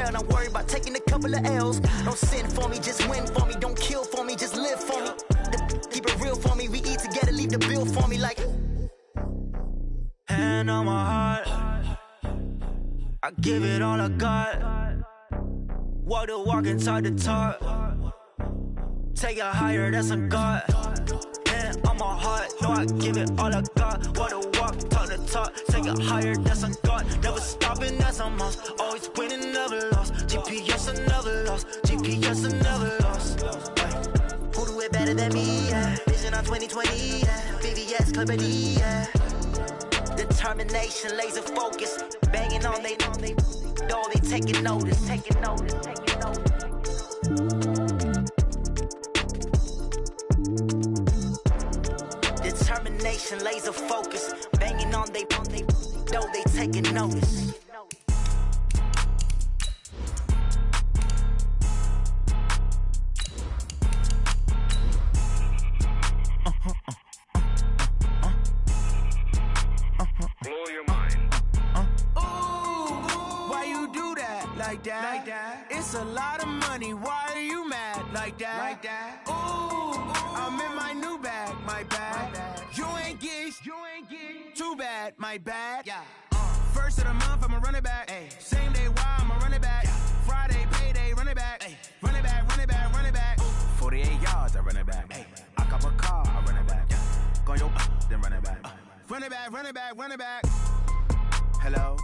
hell. I'm worried about taking a couple of L's. Don't sin for me, just win for me. Don't kill for me, just live for me. Keep it real for me. We eat together, leave the bill for me like. Hand on my heart, I give it all I got. Walk the walk and talk the talk. Take it higher, that's a God. Hand on my heart, no, I give it all I got. Walk the walk, talk the talk. Take it higher, that's a God. Never stopping, that's a must. Always winning, never lost. GPS, I never lost. GPS, I never lost. Who do it better than me? Yeah. Vision on 2020, yeah. VVS, Clippity, yeah. Determination, laser focus. Banging on they door, they taking notice. Determination, laser focus. Banging on they door, they taking notice. Blow your mind. Why you do that like that? It's a lot of money. Why are you mad like that? Ooh, I'm in my new bag, my bad. You ain't get too bad, my bad. Yeah. First of the month, I'ma run it back. Ay. Same day, why I'ma run it back. Yeah. Friday, payday, run it back. Ay. Run it back, run it back, run it back. 48 yards, I run it back. Ay. I cop a car, I run it back. Yeah. Go your then run it back. Run it back, run it back, run it back. Hello?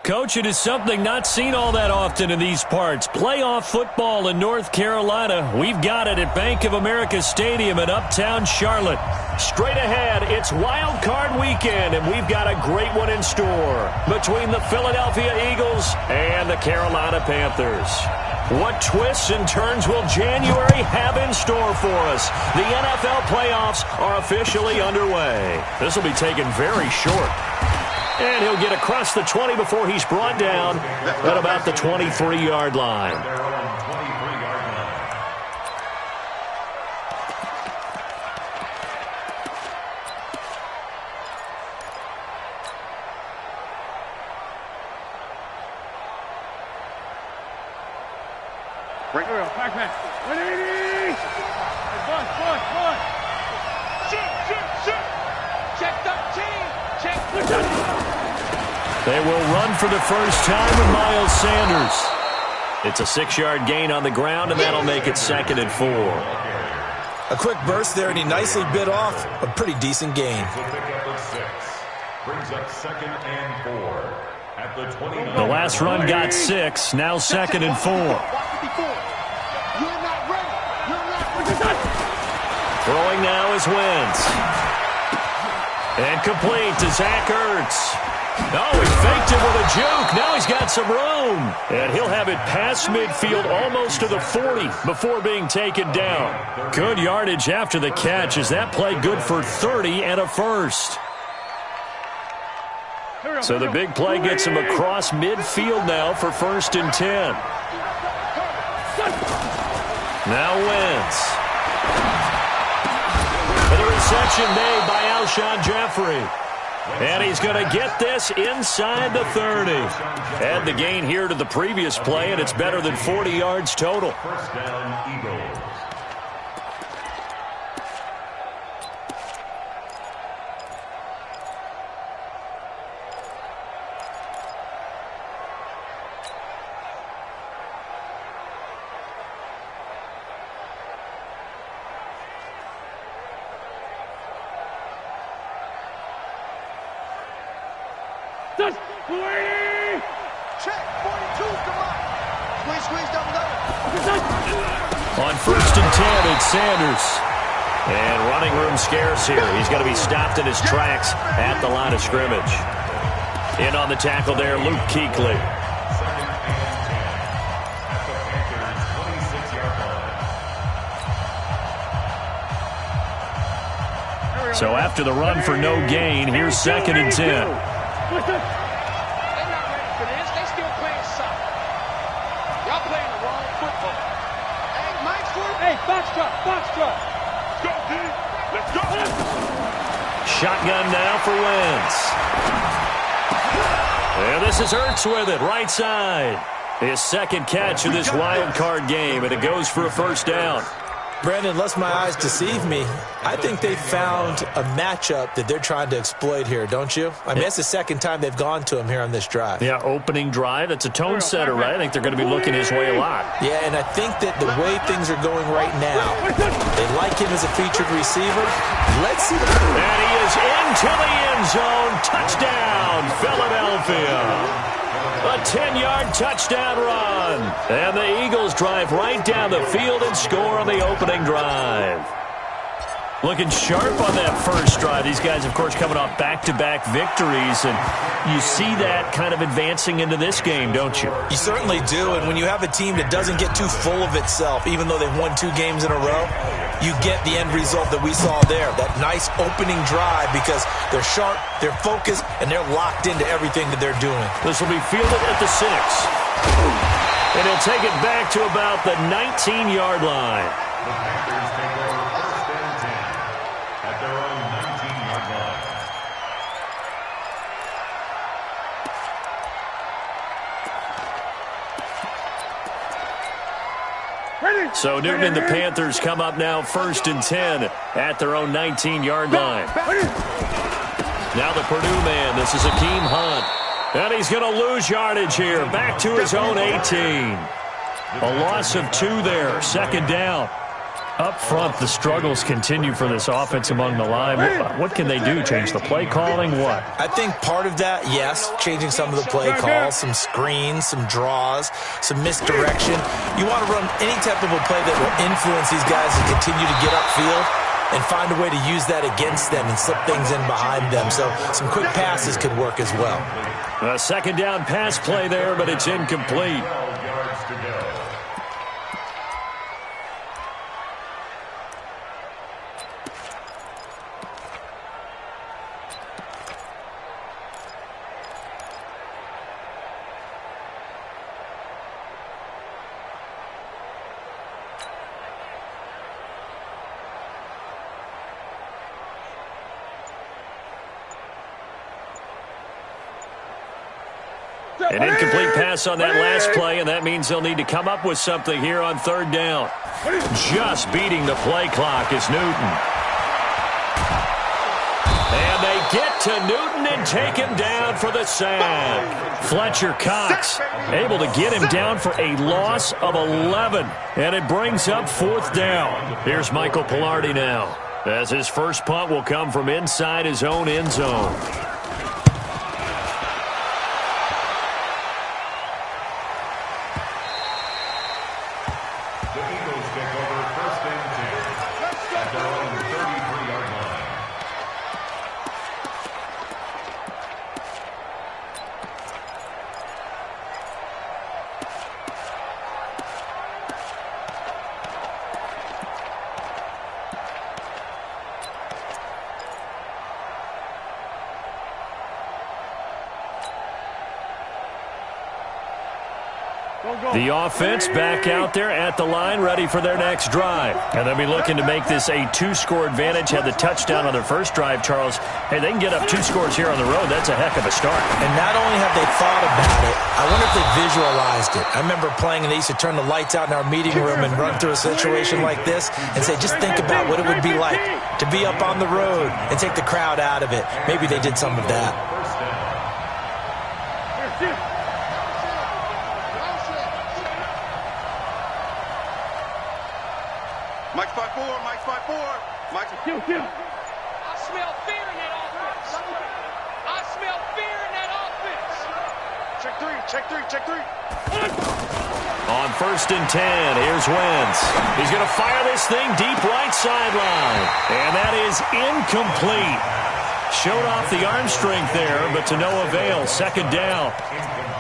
Coach, it is something not seen all that often in these parts. Playoff football in North Carolina. We've got it at Bank of America Stadium in Uptown Charlotte. Straight ahead, it's Wild Card Weekend, and we've got a great one in store between the Philadelphia Eagles and the Carolina Panthers. What twists and turns will January have in store for us? The NFL playoffs are officially underway. This will be taken very short. And he'll get across the 20 before he's brought down at about the 23-yard line. Bring it up, back. Boy. Check the team. Check the team. They will run for the first time with Miles Sanders. It's a 6-yard gain on the ground, and that'll make it 2nd and 4. A quick burst there, and he nicely bit off a pretty decent gain. Brings up 2nd and 4 at the 29. The last run got 6, now 2nd and 4. Throwing now is Wentz. And complete to Zach Ertz. Oh, he faked it with a juke. Now he's got some room. And he'll have it past midfield almost to the 40 before being taken down. Good yardage after the catch. Is that play good for 30 and a first? So the big play gets him across midfield now for 1st and 10. Now Wentz. And the reception made by Alshon Jeffrey. And he's going to get this inside the 30. Add the gain here to the previous play, and it's better than 40 yards total. First down, Eagles. On 1st and 10, it's Sanders. And running room scarce here. He's going to be stopped in his tracks at the line of scrimmage. In on the tackle there, Luke Kuechly. So after the run for no gain, here's 2nd and 10. Box truck. Let's go, D. Let's go. Shotgun now for Wentz. This is Ertz with it, right side. His second catch of this wild card game, and it goes for a first down. Brandon, lest my eyes deceive me, I think they found a matchup that they're trying to exploit here, don't you? I mean, it's the second time they've gone to him here on this drive. Yeah, opening drive. It's a tone setter, right? I think they're going to be looking his way a lot. Yeah, and I think that the way things are going right now, they like him as a featured receiver. Let's see. And he is into the end zone. Touchdown, Philadelphia. A 10-yard touchdown run. And the Eagles drive right down the field and score on the opening drive. Looking sharp on that first drive. These guys, of course, coming off back-to-back victories. And you see that kind of advancing into this game, don't you? You certainly do. And when you have a team that doesn't get too full of itself, even though they've won 2 games in a row, you get the end result that we saw there. That nice opening drive because they're sharp, they're focused, and they're locked into everything that they're doing. This will be fielded at the 6. And he'll take it back to about the 19-yard line. The Panthers take over first and 10 at their own 19-yard line. So Newton and the Panthers come up now first and 10 at their own 19-yard line. Now the Purdue man, this is Akeem Hunt. And he's going to lose yardage here, back to his own 18. A loss of 2 there, second down. Up front, the struggles continue for this offense among the line. What can they do? Change the play calling? What? I think part of that, yes, changing some of the play calls, some screens, some draws, some misdirection. You want to run any type of a play that will influence these guys to continue to get upfield and find a way to use that against them and slip things in behind them. So some quick passes could work as well. A second down pass play there, but it's incomplete. 12 yards to go. An incomplete pass on that last play, and that means they'll need to come up with something here on third down. Just beating the play clock is Newton. And they get to Newton and take him down for the sack. Fletcher Cox able to get him down for a loss of 11. And it brings up fourth down. Here's Michael Pilardi now, as his first punt will come from inside his own end zone. The offense back out there at the line, ready for their next drive. And they'll be looking to make this a 2-score advantage. Had the touchdown on their first drive, Charles. Hey, they can get up 2 scores here on the road. That's a heck of a start. And not only have they thought about it, I wonder if they visualized it. I remember playing, and they used to turn the lights out in our meeting room and run through a situation like this and say, just think about what it would be like to be up on the road and take the crowd out of it. Maybe they did some of that. Mike spot 4, Mike spot 4. Mike. I smell fear in that offense. I smell fear in that offense. Check 3, check 3, check 3. On first and 10, here's Wentz. He's going to fire this thing deep right sideline. And that is incomplete. Showed off the arm strength there, but to no avail. Second down.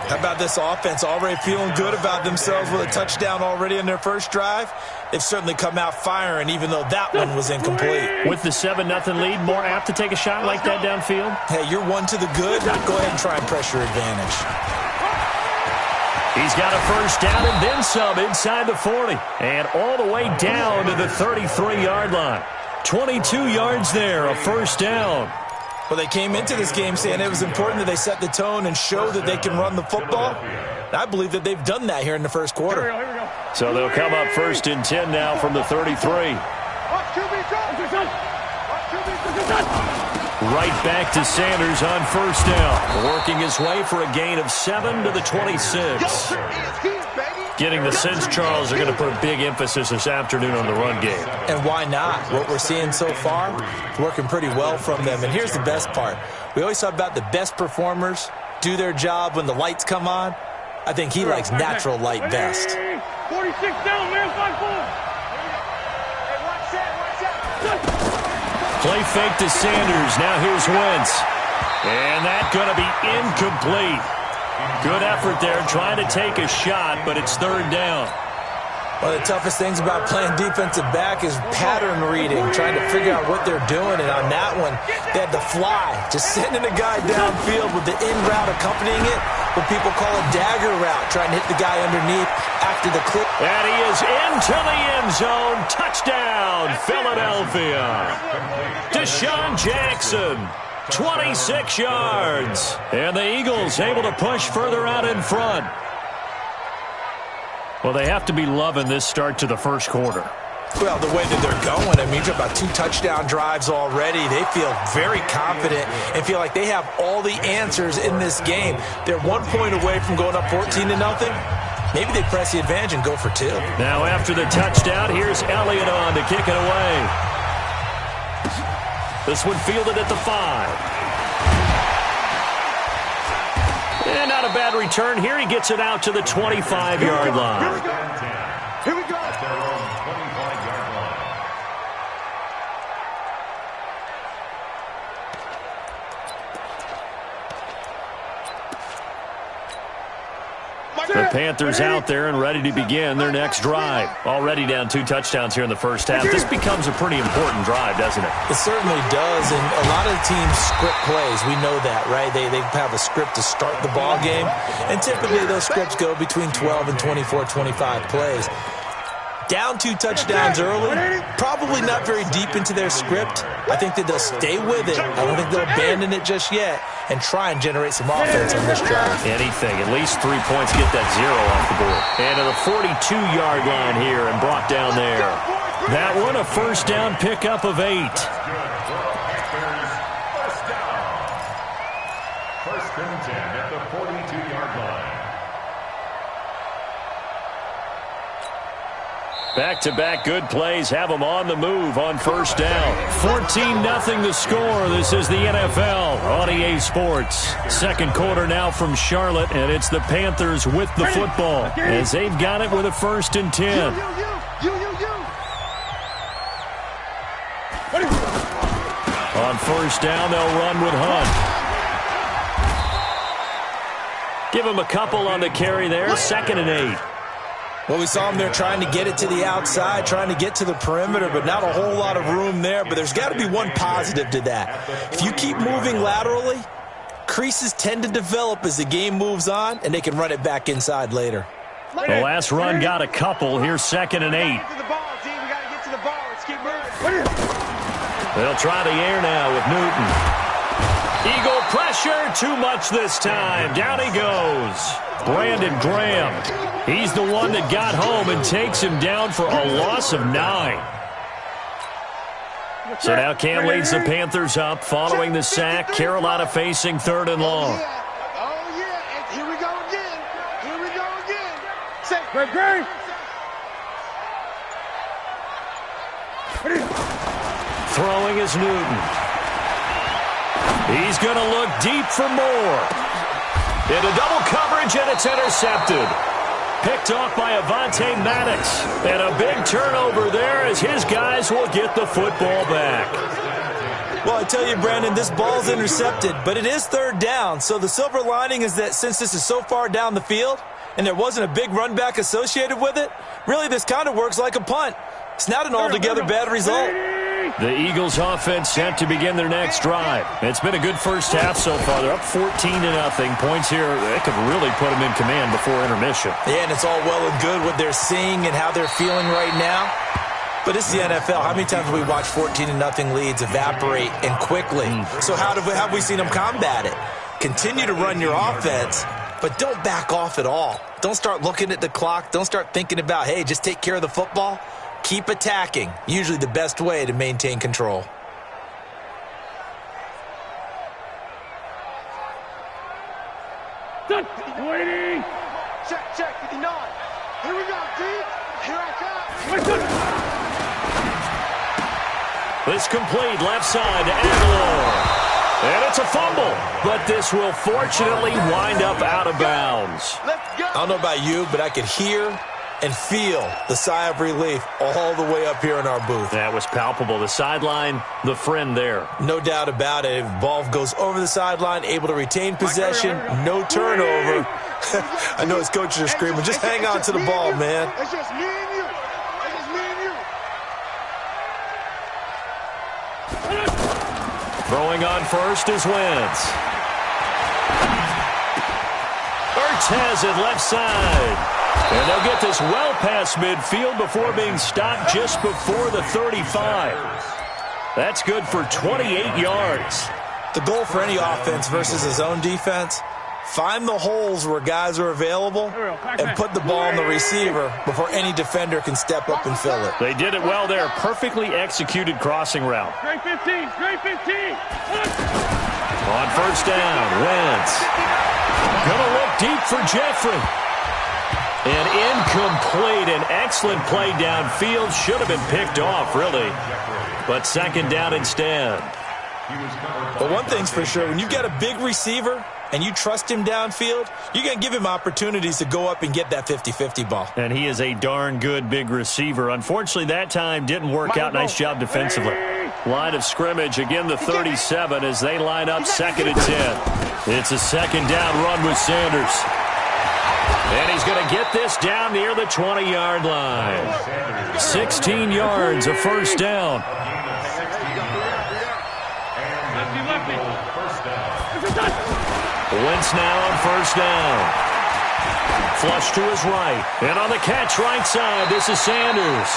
How about this offense already feeling good about themselves with a touchdown already in their first drive? They've certainly come out firing, even though that one was incomplete. With the 7-0 lead, more apt to take a shot like that downfield? Hey, you're one to the good. Go ahead and try and pressure advantage. He's got a first down and then some inside the 40. And all the way down to the 33-yard line. 22 yards there, a first down. Well, they came into this game saying it was important that they set the tone and show that they can run the football. And I believe that they've done that here in the first quarter. Here we go. So they'll come up 1st and 10 now from the 33. Right back to Sanders on 1st down. Working his way for a gain of 7 to the 26. Getting the sense, Charles, are going to put a big emphasis this afternoon on the run game. And why not? What we're seeing so far is working pretty well from them. And here's the best part. We always talk about the best performers do their job when the lights come on. I think he likes natural light best. 46 down, man, 5-4. Play fake to Sanders. Now here's Wentz. And that's going to be incomplete. Good effort there, trying to take a shot, but it's 3rd down. One of the toughest things about playing defensive back is pattern reading, trying to figure out what they're doing. And on that one, they had to fly, just sending a guy downfield with the in route accompanying it, what people call a dagger route, trying to hit the guy underneath after the clip. And he is into the end zone. Touchdown, Philadelphia. Deshaun Jackson, 26 yards. And the Eagles able to push further out in front. Well, they have to be loving this start to the first quarter. Well, the way that they're going, I mean, you're about 2 touchdown drives already. They feel very confident and feel like they have all the answers in this game. They're 1 point away from going up 14-0. Maybe they press the advantage and go for 2. Now after the touchdown, here's Elliott on to kick it away. This one fielded at the 5. And not a bad return here. He gets it out to the 25-yard line. Here we go. At their own 25-yard line. The Panthers out there and ready to begin their next drive. Already down 2 touchdowns here in the first half. This becomes a pretty important drive, doesn't it? It certainly does, and a lot of the teams script plays. We know that, right? They have a script to start the ball game, and typically those scripts go between 12 and 24, 25 plays. Down 2 touchdowns early, probably not very deep into their script. I think that they'll stay with it. I don't think they'll abandon it just yet and try and generate some offense on this drive. Anything, at least 3 points, get that 0 off the board. And to the 42-yard line here and brought down there. That one, a first down pickup of 8. First and 10 at the 42-yard line. Back-to-back good plays have them on the move on first down. 14-0 the score. This is the NFL on EA Sports. Second quarter now from Charlotte, and it's the Panthers with the football as they've got it with a 1st and 10. On first down, they'll run with Hunt. Give him a couple on the carry there. 2nd and 8. Well, we saw them there trying to get it to the outside, trying to get to the perimeter, but not a whole lot of room there. But there's got to be one positive to that. If you keep moving laterally, creases tend to develop as the game moves on, and they can run it back inside later. The last run got a couple. Here's 2nd and 8. They'll try the air now with Newton. Eagle pressure, too much this time. Down he goes. Brandon Graham. He's the one that got home and takes him down for a loss of 9. So now Cam leads the Panthers up following the sack. Carolina facing 3rd and long. Oh, yeah. And here we go again. Here we go again. Say, Great. Throwing is Newton. He's going to look deep for more. Into double coverage, and it's intercepted. Picked off by Avonte Maddox. And a big turnover there as his guys will get the football back. Well, I tell you, Brandon, this ball's intercepted, but it is 3rd down. So the silver lining is that since this is so far down the field and there wasn't a big run back associated with it, really this kind of works like a punt. It's not an altogether bad result. The Eagles offense set to begin their next drive. It's been a good first half so far. They're up 14-0. Points here, they could really put them in command before intermission. Yeah, and it's all well and good what they're seeing and how they're feeling right now. But it's the NFL. How many times have we watched 14-0 leads evaporate and quickly? So how have we seen them combat it? Continue to run your offense, but don't back off at all. Don't start looking at the clock. Don't start thinking about, hey, just take care of the football. Keep attacking. Usually the best way to maintain control. Waiting. Check, 59. Here we go, D. Here I come. This complete left side to Aguilar. And it's a fumble, but this will fortunately wind up out of bounds. Let's go. I don't know about you, but I could hear and feel the sigh of relief all the way up here in our booth. That was palpable. The sideline, the friend there. No doubt about it. If ball goes over the sideline, able to retain possession, no turnover. I know his coaches are screaming, just hang on to the ball, man. It's just me and you. It's just me and you. Throwing on first is Wentz. Ertz has it left side. And they'll get this well past midfield before being stopped just before the 35. That's good for 28 yards. The goal for any offense versus his own defense, find the holes where guys are available and put the ball on the receiver before any defender can step up and fill it. They did it well there. Perfectly executed crossing route. Straight 15. Straight 15. On first down, Wentz. Gonna look deep for Jeffrey. And incomplete. An excellent play downfield. Should have been picked off, really. But second down instead. But one thing's for sure, when you've got a big receiver and you trust him downfield, you're going to give him opportunities to go up and get that 50-50 ball. And he is a darn good big receiver. Unfortunately, that time didn't work out. Nice job defensively. Line of scrimmage, again the 37 as they line up second and 10. It's a second down run with Sanders. And he's going to get this down near the 20-yard line. 16 yards, a first down. Wentz now on first down. Flush to his right. And on the catch right side, this is Sanders.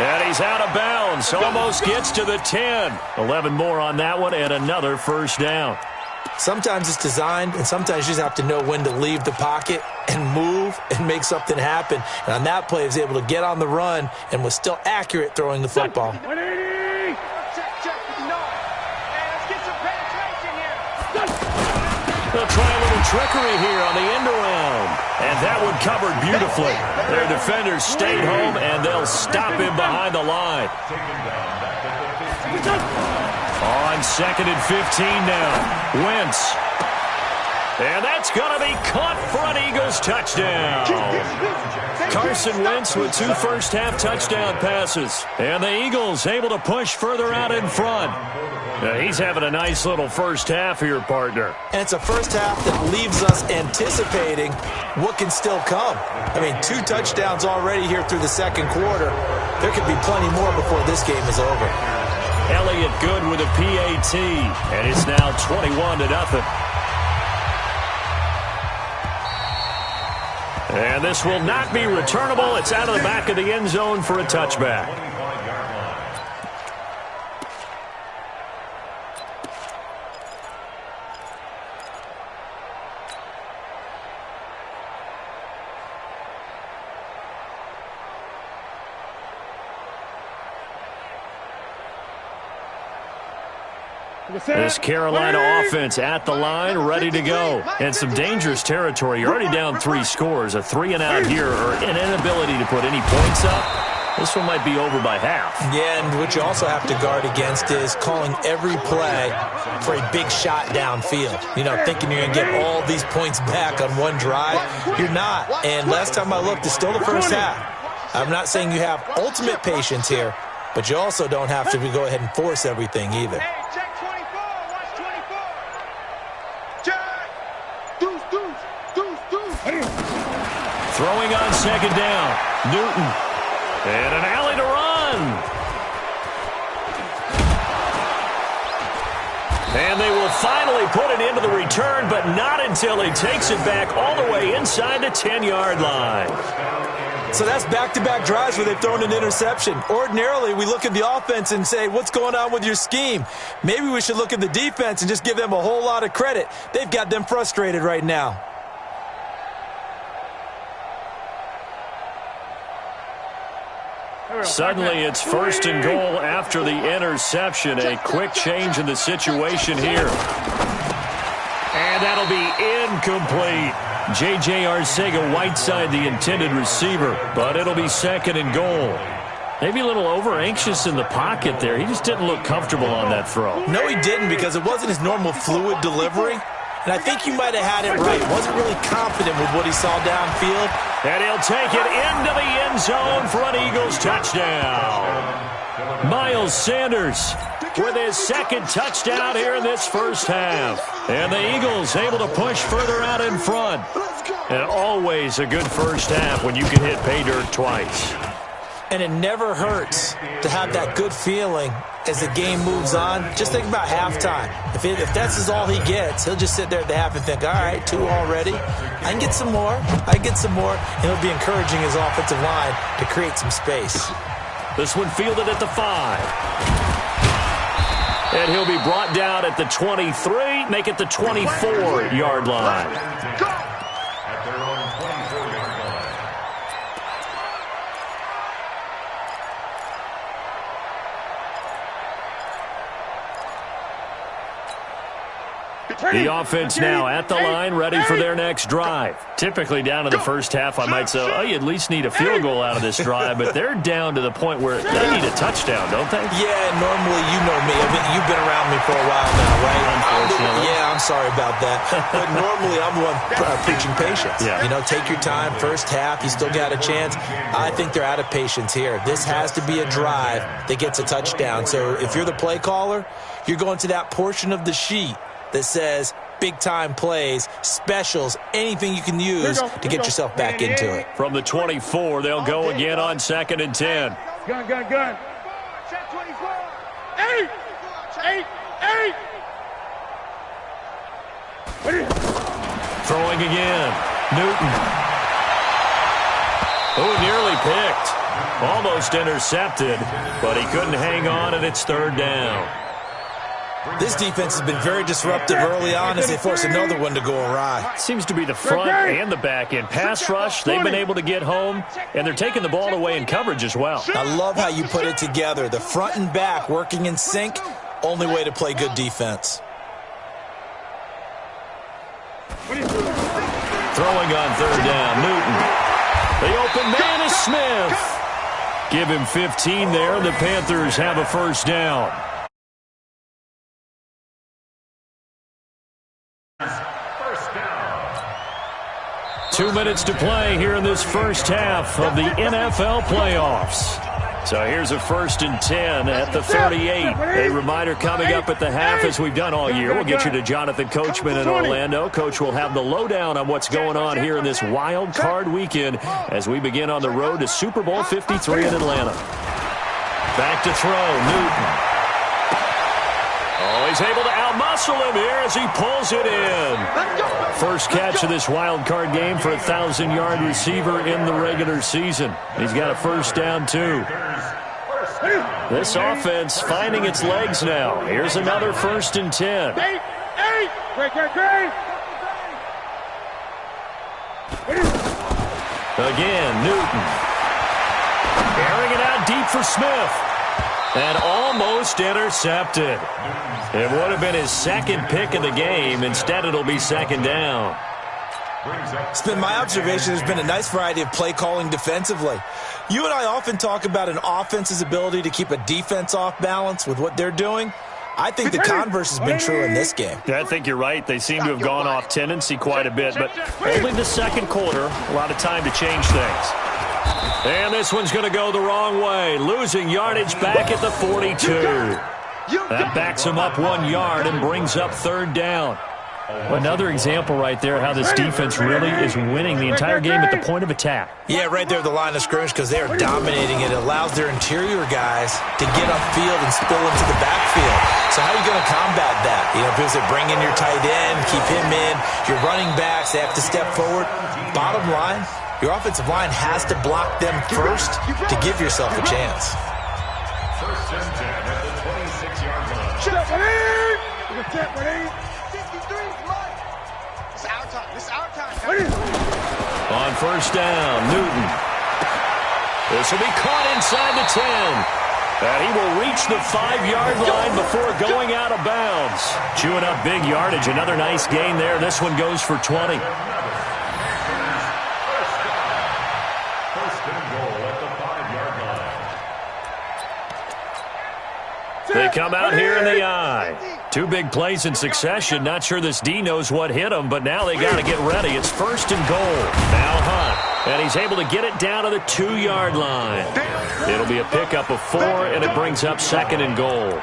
And he's out of bounds. Almost gets to the 10. 11 more on that one and another first down. Sometimes it's designed, and sometimes you just have to know when to leave the pocket and move and make something happen. And on that play, he was able to get on the run and was still accurate throwing the football. Check, 59. Hey, let's get some penetration here. They'll try a little trickery here on the end around. And that one covered beautifully. Their defenders stayed home, and they'll stop him behind the line. On second and 15 now. Wentz. And that's going to be caught for an Eagles touchdown. Carson Wentz with 2 first-half touchdown passes. And the Eagles able to push further out in front. He's having a nice little first half here, partner. And it's a first half that leaves us anticipating what can still come. I mean, 2 touchdowns already here through the second quarter. There could be plenty more before this game is over. Elliott good with a PAT. And it's now 21-0. And this will not be returnable. It's out of the back of the end zone for a touchback. This Carolina offense at the line, ready to go. And some dangerous territory. You're already down 3 scores. A 3-and-out here, or an inability to put any points up. This one might be over by half. Yeah, and what you also have to guard against is calling every play for a big shot downfield. You know, thinking you're going to get all these points back on one drive. You're not. And last time I looked, it's still the first half. I'm not saying you have ultimate patience here, but you also don't have to go ahead and force everything either. Throwing on second down. Newton. And an alley to run. And they will finally put it into the return, but not until he takes it back all the way inside the 10-yard line. So that's back-to-back drives where they've thrown an interception. Ordinarily, we look at the offense and say, what's going on with your scheme? Maybe we should look at the defense and just give them a whole lot of credit. They've got them frustrated right now. Suddenly, it's 1st and goal after the interception. A quick change in the situation here. And that'll be incomplete. J.J. Arcega-Whiteside, the intended receiver, but it'll be 2nd and goal. Maybe a little over-anxious in the pocket there. He just didn't look comfortable on that throw. No, he didn't, because it wasn't his normal fluid delivery. And I think you might have had it right. Wasn't really confident with what he saw downfield. And he'll take it into the end zone for an Eagles touchdown. Miles Sanders with his 2nd touchdown here in this first half. And the Eagles able to push further out in front. And always a good first half when you can hit pay dirt twice. And it never hurts to have that good feeling as the game moves on. Just think about halftime. If that's all he gets, he'll just sit there at the half and think, all right, 2 already. I can get some more. And he'll be encouraging his offensive line to create some space. This one fielded at the 5. And he'll be brought down at the 23, make it the 24-yard line. At their own 24-yard line. The offense now at the line, ready for their next drive. Typically down in the first half, I might say, oh, you at least need a field goal out of this drive, but they're down to the point where they need a touchdown, don't they? Yeah, normally, you know me. You've been around me for a while now, right? Unfortunately. Yeah, I'm sorry about that. But normally, I'm the one preaching patience. Yeah. You know, take your time. First half, you still got a chance. I think they're out of patience here. This has to be a drive that gets a touchdown. So if you're the play caller, you're going to that portion of the sheet that says big-time plays, specials, anything you can use to get yourself back into it. From the 24, they'll go again on 2nd and 10. Gun. Check 24. 8. Throwing again. Newton. Oh, nearly picked. Almost intercepted, but he couldn't hang on, and it's 3rd down. This defense has been very disruptive early on as they force another one to go awry. Seems to be the front and the back end. Pass rush, they've been able to get home, and they're taking the ball away in coverage as well. I love how you put it together. The front and back working in sync, only way to play good defense. Throwing on 3rd down, Newton. The open man is Smith. Give him 15 there, and the Panthers have a 1st down. First down. 2 minutes to play here in this first half of the NFL playoffs. So here's a 1st and 10 at the 38. A reminder coming up at the half, as we've done all year. We'll get you to Jonathan Coachman in Orlando. Coach will have the lowdown on what's going on here in this wild card weekend as we begin on the road to Super Bowl 53 in Atlanta. Back to throw, Newton. Oh, he's able to outmuscle him here as he pulls it in. First catch of this wild card game for a 1,000-yard receiver in the regular season. He's got a 1st down, too. This offense finding its legs now. Here's another 1st and 10. Great. Again, Newton. Airing it out deep for Smith. And almost intercepted. It would have been his 2nd pick of the game. Instead, it'll be 2nd down. It's been my observation there's been a nice variety of play calling defensively. You and I often talk about an offense's ability to keep a defense off balance with what they're doing. I think the converse has been true in this game. Yeah, I think you're right. They seem to have gone off tendency quite a bit, but only the 2nd quarter. A lot of time to change things. And this one's going to go the wrong way. Losing yardage back at the 42. That backs him up 1 yard and brings up 3rd down. Another example right there how this defense really is winning the entire game at the point of attack. Yeah, right there at the line of scrimmage because they are dominating it. It allows their interior guys to get upfield and spill into the backfield. So how are you going to combat that? You know, because they bring in your tight end, keep him in. Your running backs, they have to step forward. Bottom line, Your offensive line has to block them first to give yourself a chance. First and 10 at the 26-yard line. It's our time. It's our time. On first down, Newton. This will be caught inside the 10. And he will reach the 5-yard line before going out of bounds. Chewing up big yardage. Another nice gain there. This one goes for 20. First and goal at the 5-yard line. They come out here in the I. 2 big plays in succession. Not sure this D knows what hit him, but now they got to get ready. It's first and goal. Now Hunt. And he's able to get it down to the 2-yard line. It'll be a pickup of 4, and it brings up second and goal.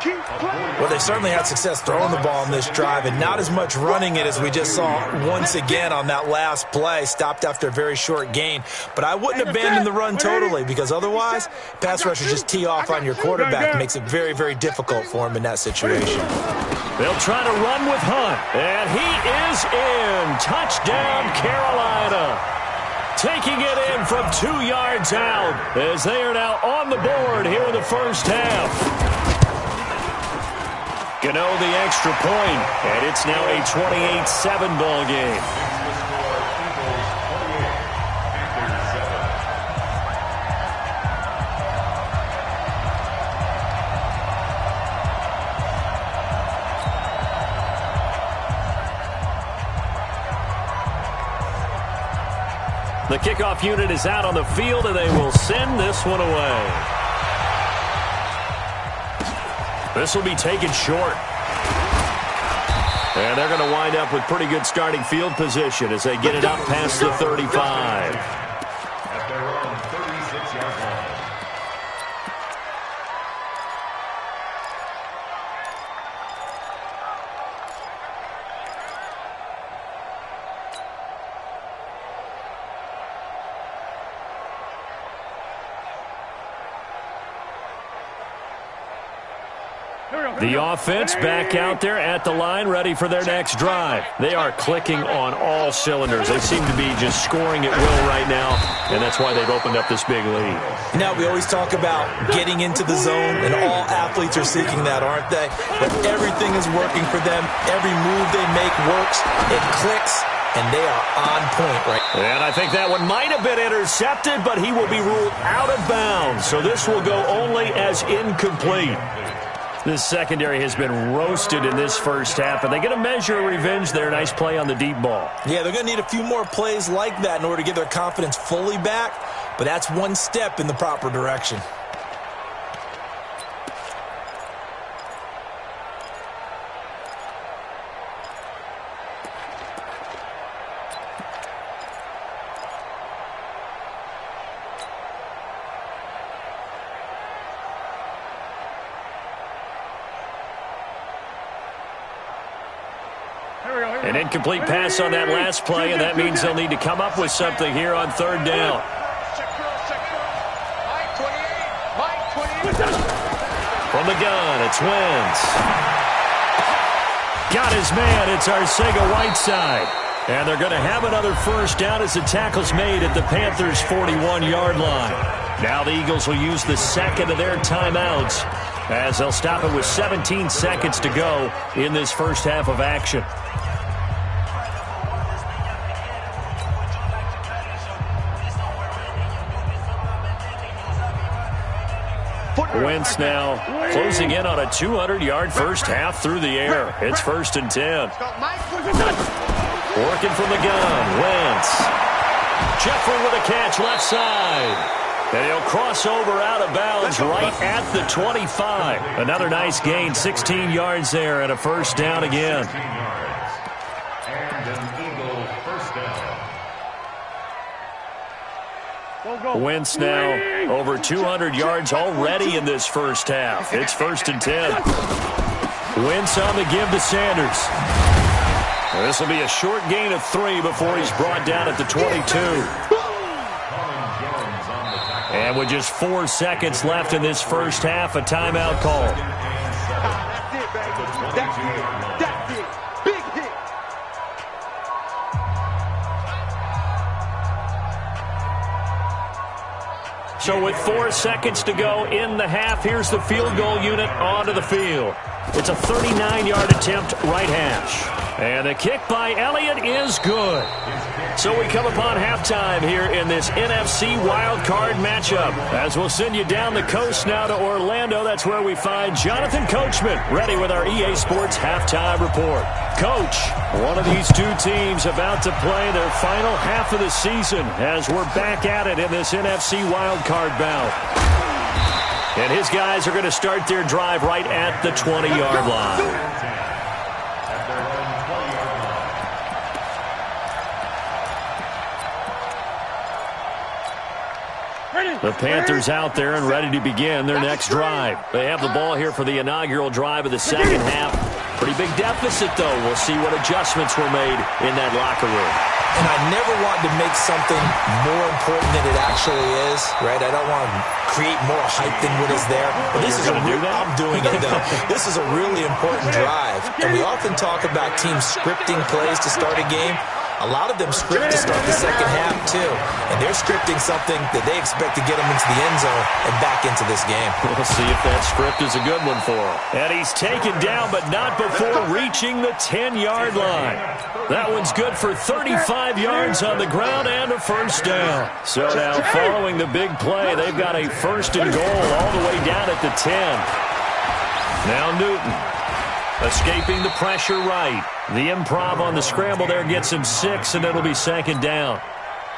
Well, they certainly had success throwing the ball in this drive, and not as much running it as we just saw once again on that last play. Stopped after a very short gain. But I wouldn't abandon the run totally, because otherwise, pass rushers just tee off on your quarterback. It makes it very, very difficult for him in that situation. They'll try to run with Hunt, and he is in. Touchdown, Carolina. Taking it in from 2 yards out as they are now on the board here in the first half. Gano the extra point, and it's now a 28-7 ball game. The kickoff unit is out on the field, and they will send this one away. This will be taken short. And they're going to wind up with pretty good starting field position as they get it up past the 35. At their own 36-yard line. The offense back out there at the line, ready for their next drive. They are clicking on all cylinders. They seem to be just scoring at will right now, and that's why they've opened up this big lead. Now, we always talk about getting into the zone, and all athletes are seeking that, aren't they? But everything is working for them. Every move they make works. It clicks, and they are on point right now. And I think that one might have been intercepted, but he will be ruled out of bounds. So this will go only as incomplete. This secondary has been roasted in this first half, and they're going to measure revenge there. Nice play on the deep ball. Yeah, they're going to need a few more plays like that in order to get their confidence fully back, but that's one step in the proper direction. An incomplete pass on that last play, and that means they'll need to come up with something here on third down. From the gun, it's Wentz. Got his man, it's Arcega-Whiteside. And they're going to have another first down as the tackle's made at the Panthers' 41-yard line. Now the Eagles will use the second of their timeouts as they'll stop it with 17 seconds to go in this first half of action. Wentz now closing in on a 200-yard first half through the air. It's first and 10. Working from the gun, Wentz. Jeffrey with a catch left side. And he'll cross over out of bounds right at the 25. Another nice gain, 16 yards there and a first down again. And an Eagle first down. Wentz now over 200 yards already in this first half. It's first and 10. Wentz on the give to Sanders. This will be a short gain of 3 before he's brought down at the 22. And with just 4 seconds left in this first half, a timeout call. That's it, baby. That's it. Big hit. So with 4 seconds to go in the half, here's the field goal unit onto the field. It's a 39-yard attempt, right hash. And the kick by Elliott is good. So we come upon halftime here in this NFC wildcard matchup. As we'll send you down the coast now to Orlando. That's where we find Jonathan Coachman ready with our EA Sports halftime report. Coach, one of these two teams about to play their final half of the season as we're back at it in this NFC wildcard bout. And his guys are going to start their drive right at the 20-yard line. The Panthers out there and ready to begin their next drive. They have the ball here for the inaugural drive of the second half. Pretty big deficit, though. We'll see what adjustments were made in that locker room. And I never want to make something more important than it actually is, right? I don't want to create more hype than what is there. But this is I'm doing it, though. This is a really important drive. And we often talk about teams scripting plays to start a game. A lot of them script to start the second half, too. And they're scripting something that they expect to get them into the end zone and back into this game. We'll see if that script is a good one for him. And he's taken down, but not before reaching the 10-yard line. That one's good for 35 yards on the ground and a first down. So now following the big play, they've got a first and goal all the way down at the 10. Now Newton. Escaping the pressure right. The improv on the scramble there gets him 6, and it'll be second down.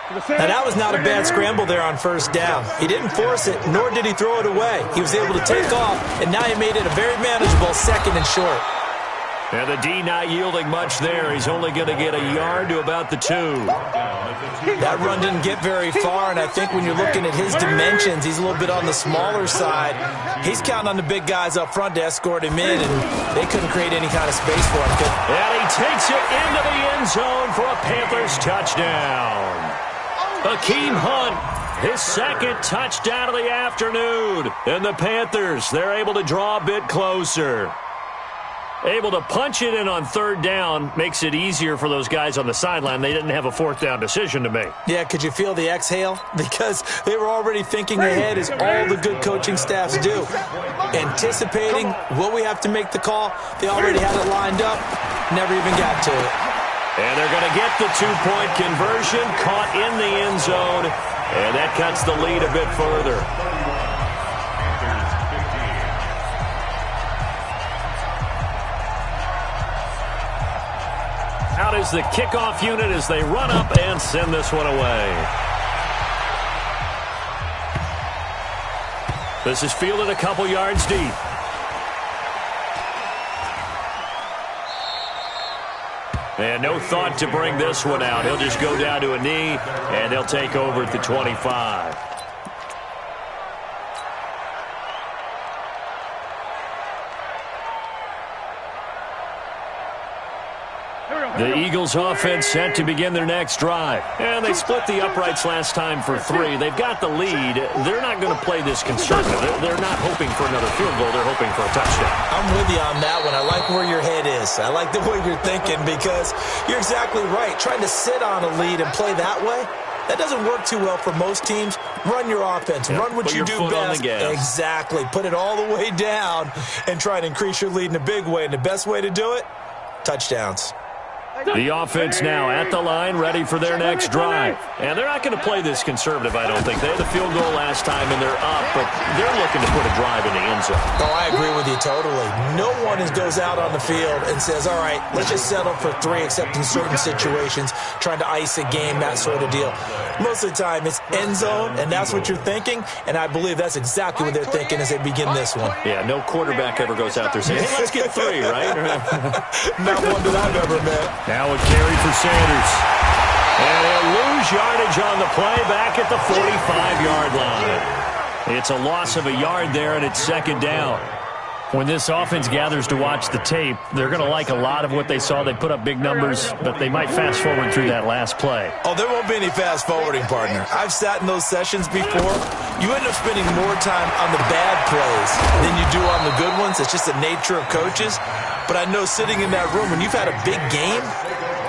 Now, that was not a bad scramble there on first down. He didn't force it, nor did he throw it away. He was able to take off, and now he made it a very manageable second and short. And the D not yielding much there. He's only going to get a yard to about the 2. That run didn't get very far, and I think when you're looking at his dimensions, he's a little bit on the smaller side. He's counting on the big guys up front to escort him in, and they couldn't create any kind of space for him. And he takes it into the end zone for a Panthers touchdown. Hakeem Hunt, his second touchdown of the afternoon. And the Panthers, they're able to draw a bit closer. Able to punch it in on third down makes it easier for those guys on the sideline. They didn't have a fourth down decision to make. Yeah, could you feel the exhale? Because they were already thinking ahead, as all the good coaching staffs do. Anticipating, will we have to make the call? They already had it lined up, never even got to it. And they're going to get the two-point conversion, caught in the end zone, and that cuts the lead a bit further. Out is the kickoff unit as they run up and send this one away. This is fielded a couple yards deep. And no thought to bring this one out. He'll just go down to a knee, and they'll take over at the 25. The Eagles offense set to begin their next drive. And they split the uprights last time for 3. They've got the lead. They're not going to play this conservative. They're not hoping for another field goal. They're hoping for a touchdown. I'm with you on that one. I like where your head is. I like the way you're thinking, because you're exactly right. Trying to sit on a lead and play that way, that doesn't work too well for most teams. Run your offense. Run what you do best. Exactly. Put it all the way down and try to increase your lead in a big way. And the best way to do it, touchdowns. The offense now at the line, ready for their next drive. And they're not going to play this conservative, I don't think. They had the field goal last time, and they're up, but they're looking to put a drive in the end zone. Oh, I agree with you totally. No one goes out on the field and says, all right, let's just settle for 3, except in certain situations, trying to ice a game, that sort of deal. Most of the time, it's end zone, and that's what you're thinking, and I believe that's exactly what they're thinking as they begin this one. Yeah, no quarterback ever goes out there saying, hey, let's get 3, right? Not one that I've ever met. Now a carry for Sanders. And he'll lose yardage on the play back at the 45-yard line. It's a loss of a yard there, and it's second down. When this offense gathers to watch the tape, they're going to like a lot of what they saw. They put up big numbers, but they might fast forward through that last play. Oh, there won't be any fast forwarding, partner. I've sat in those sessions before. You end up spending more time on the bad plays than you do on the good ones. It's just the nature of coaches. But I know sitting in that room, when you've had a big game,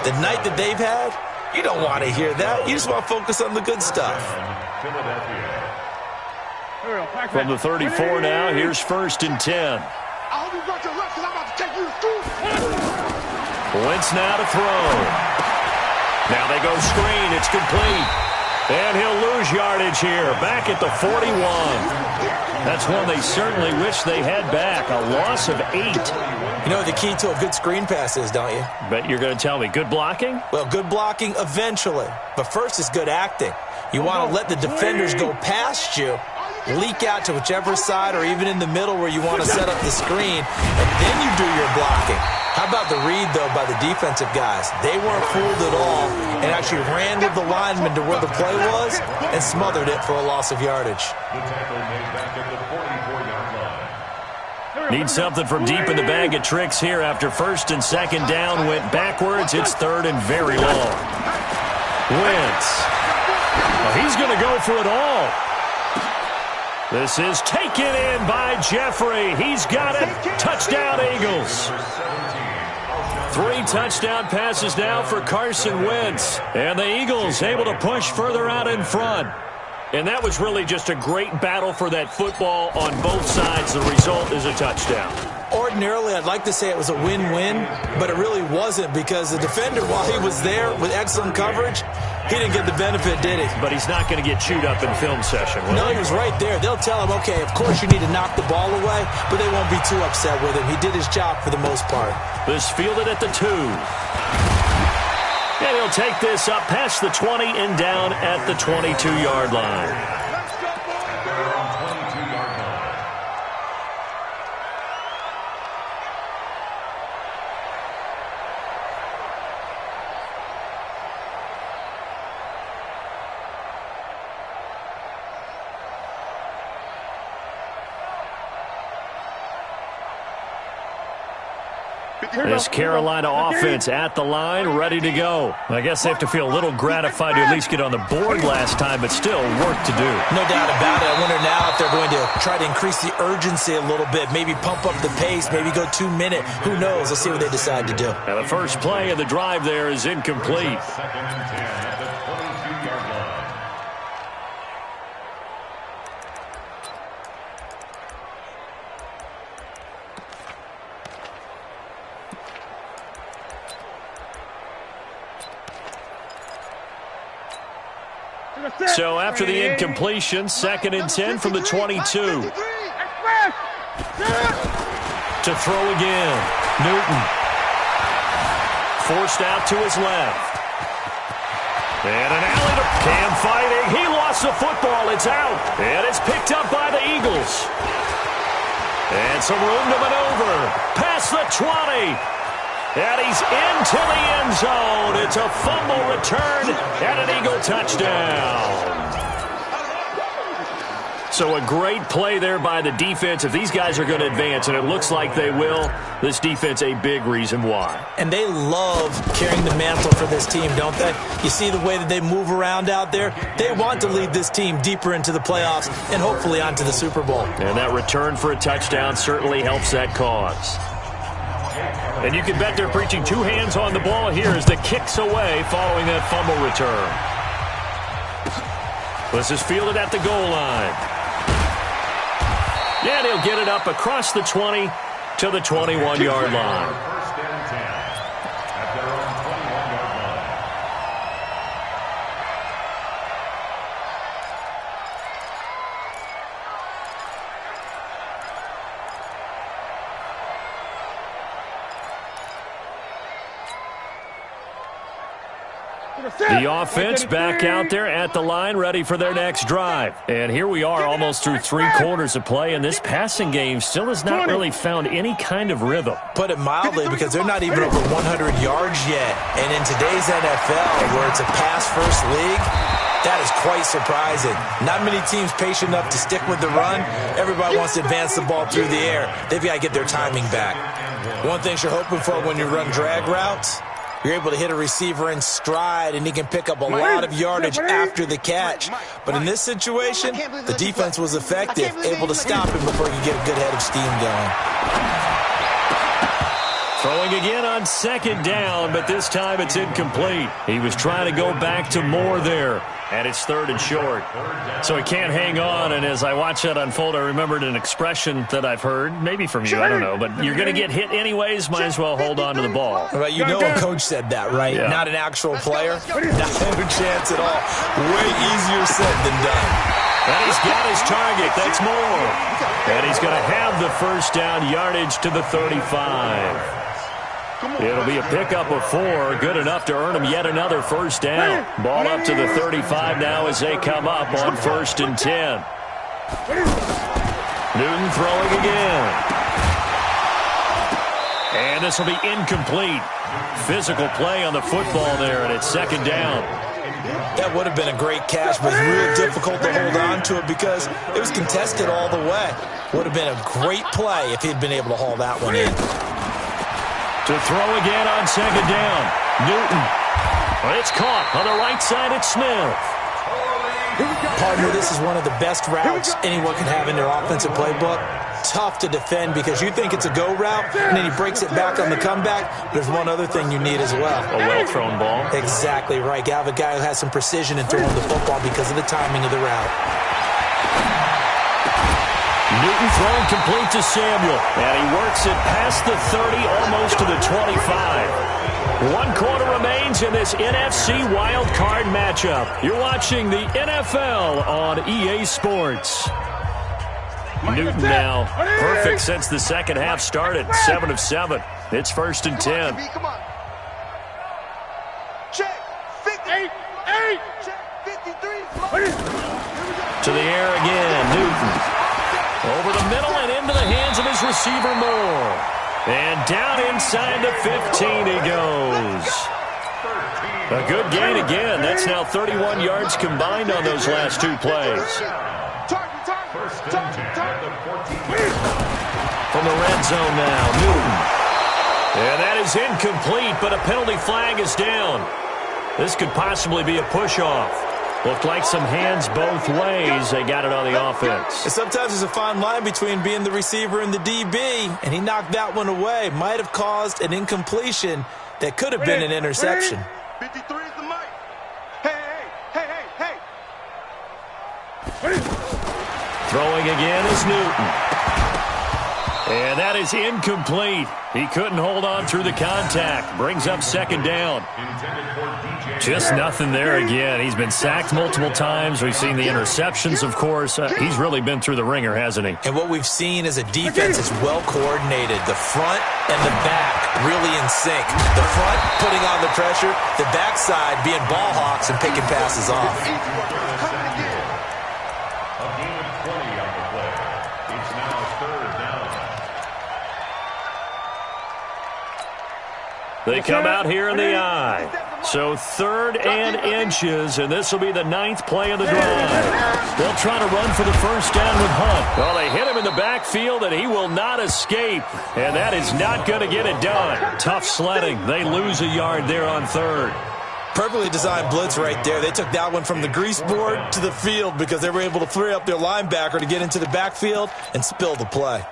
the night that they've had, you don't want to hear that. You just want to focus on the good stuff. From the 34 now, here's 1st and 10. I hope you brought your lunch because I'm about to take you to school. Wentz now to throw. Now they go screen. It's complete. And he'll lose yardage here. Back at the 41. That's one they certainly wish they had back. A loss of 8. You know what the key to a good screen pass is, don't you? Bet you're going to tell me. Good blocking? Well, good blocking eventually. But first is good acting. You want to let the defenders go past you, leak out to whichever side or even in the middle where you want to set up the screen, and then you do your blocking. How about the read, though, by the defensive guys? They weren't fooled at all and actually ran with the lineman to where the play was and smothered it for a loss of yardage. The tackle made back at the 44-yard line. Need something from deep in the bag of tricks here after 1st and 2nd down. Went backwards. It's 3rd and very long. Wentz. Well, he's going to go for it all. This is taken in by Jeffrey. He's got it. Touchdown, Eagles. 3 touchdown passes now for Carson Wentz. And the Eagles able to push further out in front. And that was really just a great battle for that football on both sides. The result is a touchdown. Ordinarily, I'd like to say it was a win-win, but it really wasn't because the defender, while he was there with excellent coverage, he didn't get the benefit, did he? But he's not going to get chewed up in film session, will No, he? he was right there. They'll tell him, okay, of course you need to knock the ball away, but they won't be too upset with him. He did his job for the most part. This fielded at the 2. And he'll take this up past the 20 and down at the 22-yard line. At their own 22-yard line. This Carolina offense at the line, ready to go. I guess they have to feel a little gratified to at least get on the board last time, but still work to do. No doubt about it. I wonder now if they're going to try to increase the urgency a little bit, maybe pump up the pace, maybe go 2-minute. Who knows? Let's see what they decide to do. Now the first play of the drive there is incomplete. 2nd and 10 at the 22-yard line. So after the incompletion, 2nd and 10 from the 22. To throw again. Newton. Forced out to his left. And an alley to Cam fighting. He lost the football. It's out. And it's picked up by the Eagles. And some room to maneuver. Past the 20. And he's into the end zone. It's a fumble return and an Eagle touchdown. So a great play there by the defense. If these guys are going to advance, and it looks like they will, this defense a big reason why. And they love carrying the mantle for this team, don't they? You see the way that they move around out there? They want to lead this team deeper into the playoffs and hopefully onto the Super Bowl. And that return for a touchdown certainly helps that cause. And you can bet they're preaching 2 hands on the ball here as the kick's away following that fumble return. This is fielded at the goal line. And he'll get it up across the 20 to the 21-yard line. 1st and 10 at their own 21-yard line. The offense back out there at the line, ready for their next drive. And here we are almost through 3 quarters of play, and this passing game still has not really found any kind of rhythm. Put it mildly, because they're not even over 100 yards yet. And in today's NFL, where it's a pass-first league, that is quite surprising. Not many teams patient enough to stick with the run. Everybody wants to advance the ball through the air. They've got to get their timing back. One thing you're hoping for when you run drag routes, you're able to hit a receiver in stride, and he can pick up a lot of yardage after the catch. But in this situation, the defense was effective, able to stop him before he could get a good head of steam going. Throwing again on second down, but this time it's incomplete. He was trying to go back to more there, and it's third and short. So he can't hang on, and as I watch that unfold, I remembered an expression that I've heard, maybe from you, I don't know, but you're going to get hit anyways, might as well hold on to the ball. Well, you know a coach said that, right? Yeah. Not an actual player. Not a chance at all. Way easier said than done. And he's got his target. That's more. And he's going to have the first down yardage to the 35. It'll be a pickup of 4, good enough to earn him yet another first down. Ball up to the 35 now as they come up on 1st and 10. Newton throwing again. And this will be incomplete. Physical play on the football there, and it's 2nd down. That would have been a great catch, but it's real difficult to hold on to it because it was contested all the way. Would have been a great play if he'd been able to haul that one in. To throw again on 2nd down. Newton. It's caught on the right side. It's Smith. Partner, this is one of the best routes anyone can have in their offensive playbook. Tough to defend because you think it's a go route, and then he breaks it back on the comeback. There's one other thing you need as well. A well-thrown ball. Exactly right. You have a guy who has some precision in throwing the football because of the timing of the route. Newton throwing complete to Samuel, and he works it past the 30, almost to the 25. 1 quarter remains in this NFC Wild Card matchup. You're watching the NFL on EA Sports. Newton now perfect since the second half started, 7 of 7. It's 1st and 10. Come on. Check. 58. Check. 53. To the air again, Newton. Over the middle and into the hands of his receiver Moore. And down inside the 15 he goes. A good gain again. That's now 31 yards combined on those last 2 plays. From the red zone now, Newton. And that is incomplete, but a penalty flag is down. This could possibly be a push-off. Looked like some hands both ways. They got it on the offense. And sometimes there's a fine line between being the receiver and the DB, and he knocked that one away. Might have caused an incompletion that could have been an interception. 53 is the mic. Hey. Throwing again is Newton. And that is incomplete. He couldn't hold on through the contact. Brings up 2nd down. Just nothing there again. He's been sacked multiple times. We've seen the interceptions, of course. He's really been through the ringer, hasn't he? And what we've seen is a defense is well coordinated. The front and the back really in sync. The front putting on the pressure. The backside being ball hawks and picking passes off. A gain of 20 on the play. It's now 3rd down. They come out here in the eye. So 3rd and inches, and this will be the 9th play of the drive. They'll try to run for the first down with Hunt. Well, they hit him in the backfield, and he will not escape. And that is not going to get it done. Tough sledding. They lose a yard there on 3rd. Perfectly designed blitz right there. They took that one from the grease board to the field because they were able to free up their linebacker to get into the backfield and spill the play.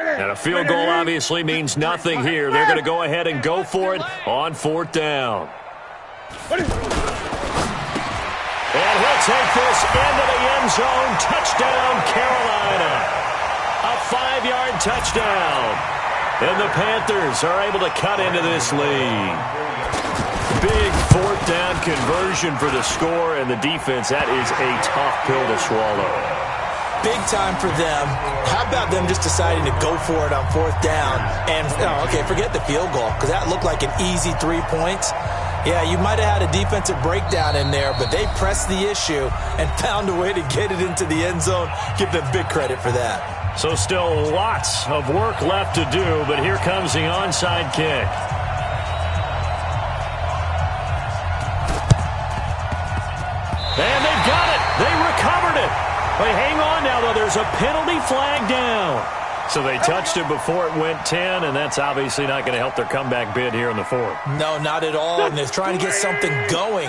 And a field goal obviously means nothing here. They're going to go ahead and go for it on 4th down. And he'll take this into the end zone. Touchdown, Carolina. A 5-yard touchdown. And the Panthers are able to cut into this lead. Big 4th down conversion for the score, and the defense, that is a tough pill to swallow. Big time for them. How about them just deciding to go for it on 4th down? And, forget the field goal, because that looked like an easy 3 points. Yeah, you might have had a defensive breakdown in there, but they pressed the issue and found a way to get it into the end zone. Give them big credit for that. So still lots of work left to do, but here comes the onside kick. And they've got it. They recovered it. But hang on now, though. There's a penalty flag down. So they touched it before it went 10, and that's obviously not going to help their comeback bid here in the 4th. No, not at all. And they're trying to get something going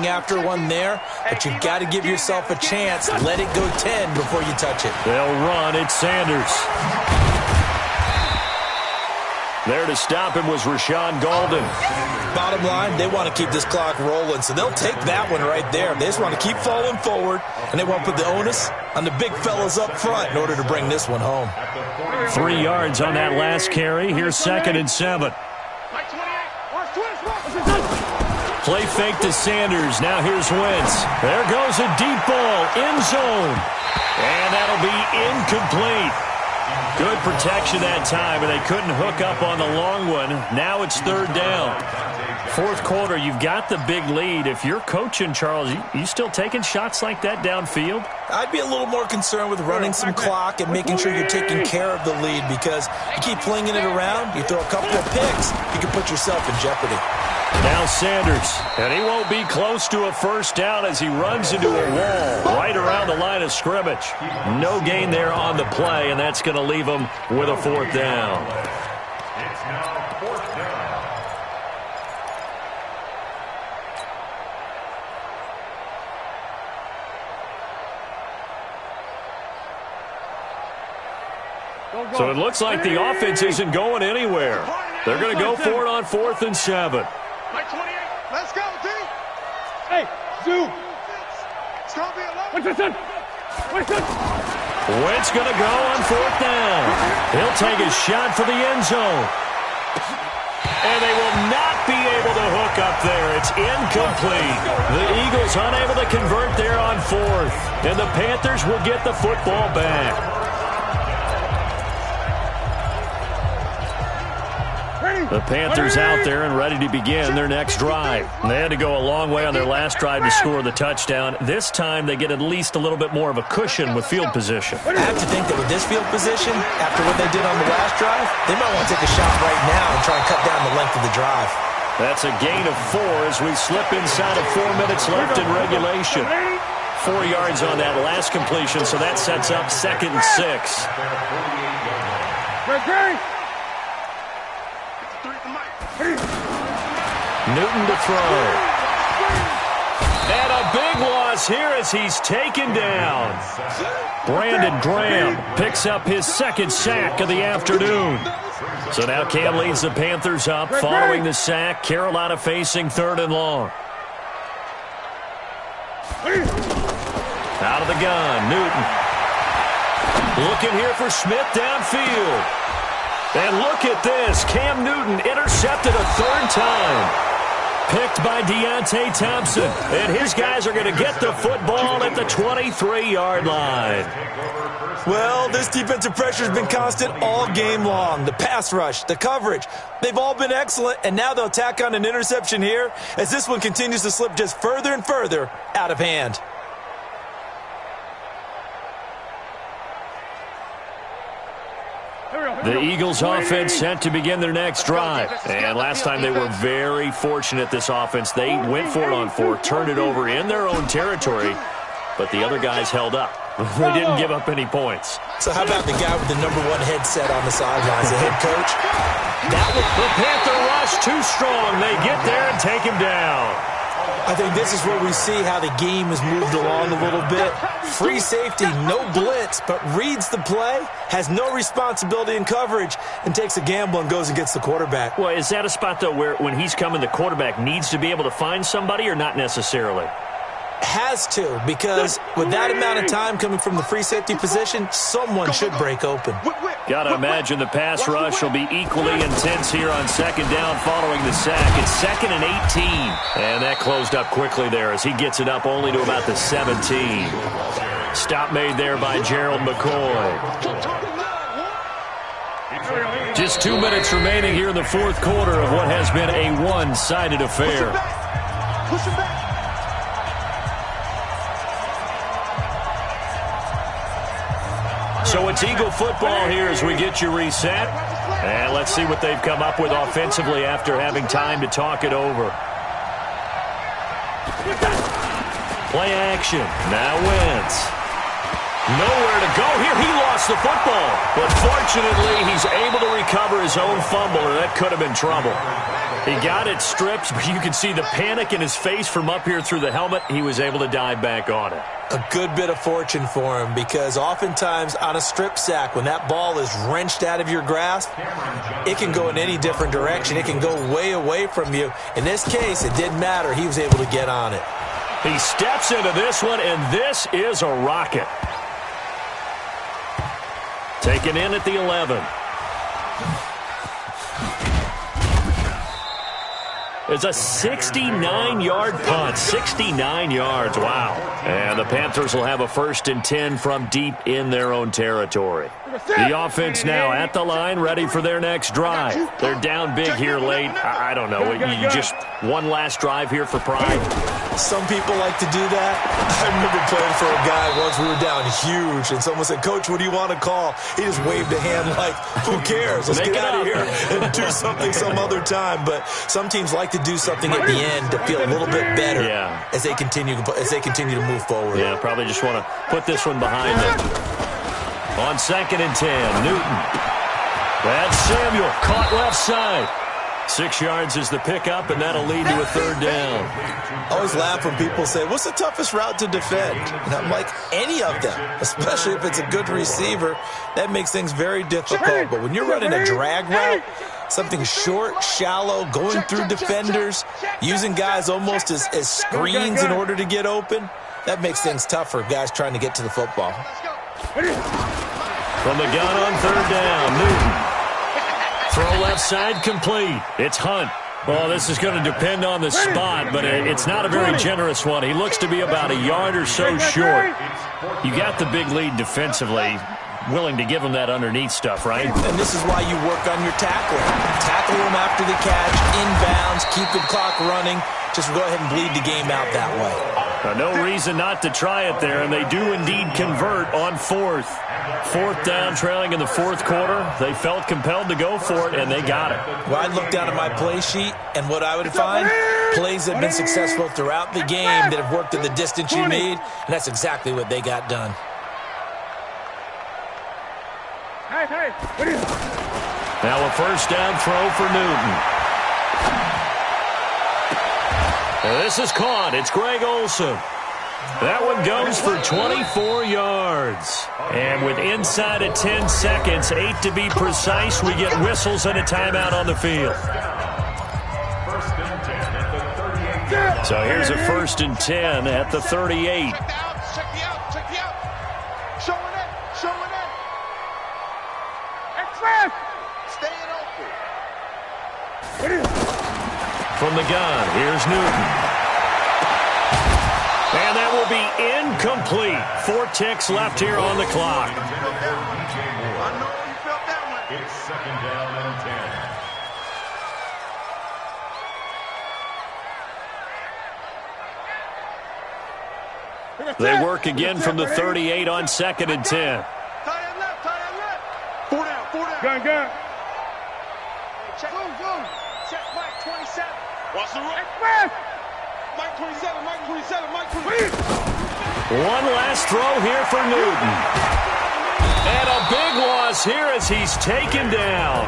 after one there. But you've got to give yourself a chance. Let it go 10 before you touch it. They'll run. It's Sanders. There to stop him was Rashawn Golden. Bottom line, they want to keep this clock rolling, so they'll take that one right there. They just want to keep falling forward, and they want to put the onus on the big fellas up front in order to bring this one home. 3 yards on that last carry. Here's 2nd and 7. Play fake to Sanders. Now here's Wentz. There goes a deep ball. End zone. And that'll be incomplete. Good protection that time, and they couldn't hook up on the long one. Now it's 3rd down. 4th quarter, you've got the big lead. If you're coaching, Charles, you still taking shots like that downfield? I'd be a little more concerned with running some clock and making sure you're taking care of the lead, because you keep flinging it around, you throw a couple of picks, you can put yourself in jeopardy. Now Sanders, and he won't be close to a 1st down as he runs into a wall right around the line of scrimmage. No gain there on the play, and that's going to leave him with a 4th down. It's now 4th down. So it looks like the offense isn't going anywhere. They're going to go for it on 4th and 7. Let's go, D. Hey, Zoo. It's going to be 11. Wentz going to go on 4th down. He'll take a shot for the end zone. And they will not be able to hook up there. It's incomplete. The Eagles unable to convert there on 4th. And the Panthers will get the football back. The Panthers out there and ready to begin their next drive. They had to go a long way on their last drive to score the touchdown. This time they get at least a little bit more of a cushion with field position. I have to think that with this field position, after what they did on the last drive, they might want to take a shot right now and try and cut down the length of the drive. That's a gain of 4 as we slip inside of 4 minutes left in regulation. 4 yards on that last completion, so that sets up 2nd and 6. Newton to throw. And a big loss here as he's taken down. Brandon Graham picks up his 2nd sack of the afternoon. So now Cam leads the Panthers up following the sack. Carolina facing 3rd and long. Out of the gun, Newton. Looking here for Smith downfield. And look at this. Cam Newton intercepted a 3rd time. Picked by Deontay Thompson. And his guys are going to get the football at the 23-yard line. Well, this defensive pressure has been constant all game long. The pass rush, the coverage, they've all been excellent, and now they'll tack on an interception here as this one continues to slip just further and further out of hand. The Eagles offense set to begin their next drive. And last time they were very fortunate, this offense. They went for it on 4, turned it over in their own territory, but the other guys held up. They didn't give up any points. So how about the guy with the #1 headset on the sidelines, the head coach? That was the Panther rush too strong. They get there and take him down. I think this is where we see how the game has moved along a little bit. Free safety, no blitz, but reads the play, has no responsibility in coverage, and takes a gamble and goes and gets the quarterback. Well, is that a spot, though, where when he's coming, the quarterback needs to be able to find somebody or not necessarily? Has to, because with that amount of time coming from the free safety position, someone should break open. Got to imagine the pass rush will be equally intense here on 2nd down following the sack. It's 2nd and 18. And that closed up quickly there as he gets it up only to about the 17. Stop made there by Gerald McCoy. Just 2 minutes remaining here in the 4th quarter of what has been a one-sided affair. Push him back. So it's Eagle football here as we get you reset. And let's see what they've come up with offensively after having time to talk it over. Play action. Now Wentz. Nowhere to go here. He lost the football. But fortunately, he's able to recover his own fumble, or that could have been trouble. He got it stripped, but you can see the panic in his face from up here through the helmet. He was able to dive back on it. A good bit of fortune for him, because oftentimes on a strip sack, when that ball is wrenched out of your grasp, it can go in any different direction. It can go way away from you. In this case, it didn't matter. He was able to get on it. He steps into this one, and this is a rocket. Taken in at the 11. It's a 69-yard punt. 69 yards. Wow. And the Panthers will have a 1st and 10 from deep in their own territory. The offense now at the line, ready for their next drive. They're down big here late. I don't know. You just one last drive here for pride? Some people like to do that. I remember playing for a guy once. We were down huge, and someone said, "Coach, what do you want to call?" He just waved a hand like, "Who cares? Let's get out of here and do something some other time." But some teams like to do something at the end to feel a little bit better as they continue to move forward. Yeah, probably just want to put this one behind them. On 2nd and 10, Newton. That's Samuel, caught left side. 6 yards is the pickup, and that'll lead to a 3rd down. I always laugh when people say, "What's the toughest route to defend?" And I'm like, any of them, especially if it's a good receiver. That makes things very difficult. But when you're running a drag route, something short, shallow, going through defenders, using guys almost as screens in order to get open, that makes things tough for guys trying to get to the football. From the gun on 3rd down, Newton. Throw left side complete. It's Hunt. Well, this is going to depend on the spot, but it's not a very generous one. He looks to be about a yard or so short. You got the big lead defensively. Willing to give him that underneath stuff, right? And this is why you work on your tackling. Tackle him after the catch, inbounds, keep the clock running. Just go ahead and bleed the game out that way. No reason not to try it there, and they do indeed convert on 4th. 4th down, trailing in the 4th quarter. They felt compelled to go for it, and they got it. Well, I'd look down at my play sheet, and what I would find, plays that have been successful throughout the game that have worked at the distance you need, and that's exactly what they got done. Now a 1st down throw for Newton. And this is caught. It's Greg Olsen. That one goes for 24 yards. And with inside of 10 seconds, 8 to be precise, we get whistles and a timeout on the field. So here's a 1st and 10 at the 38. Check the out. Showing it. Express. Staying open. From the gun, here's Newton. And that will be incomplete. 4 ticks left here on the clock. I know you felt that one. It's 2nd down and 10. They work again from the 38 on 2nd and 10. Tie that left. 4 down. Gun. Check. Check Mike 27. Watch the road. Express. Mike 27. One last throw here for Newton. And a big loss here as he's taken down.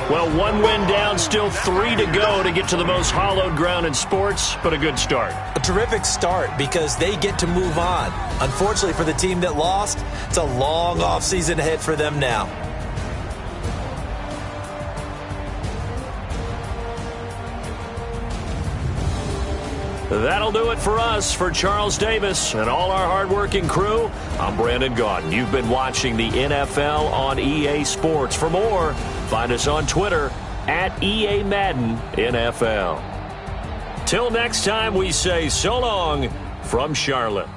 Well, 1 win down, still 3 to go to get to the most hallowed ground in sports, but a good start. A terrific start because they get to move on. Unfortunately for the team that lost, it's a long offseason ahead for them now. That'll do it for us. For Charles Davis and all our hardworking crew, I'm Brandon Gaudin. You've been watching the NFL on EA Sports. For more, find us on Twitter at EA Madden NFL. Till next time, we say so long from Charlotte.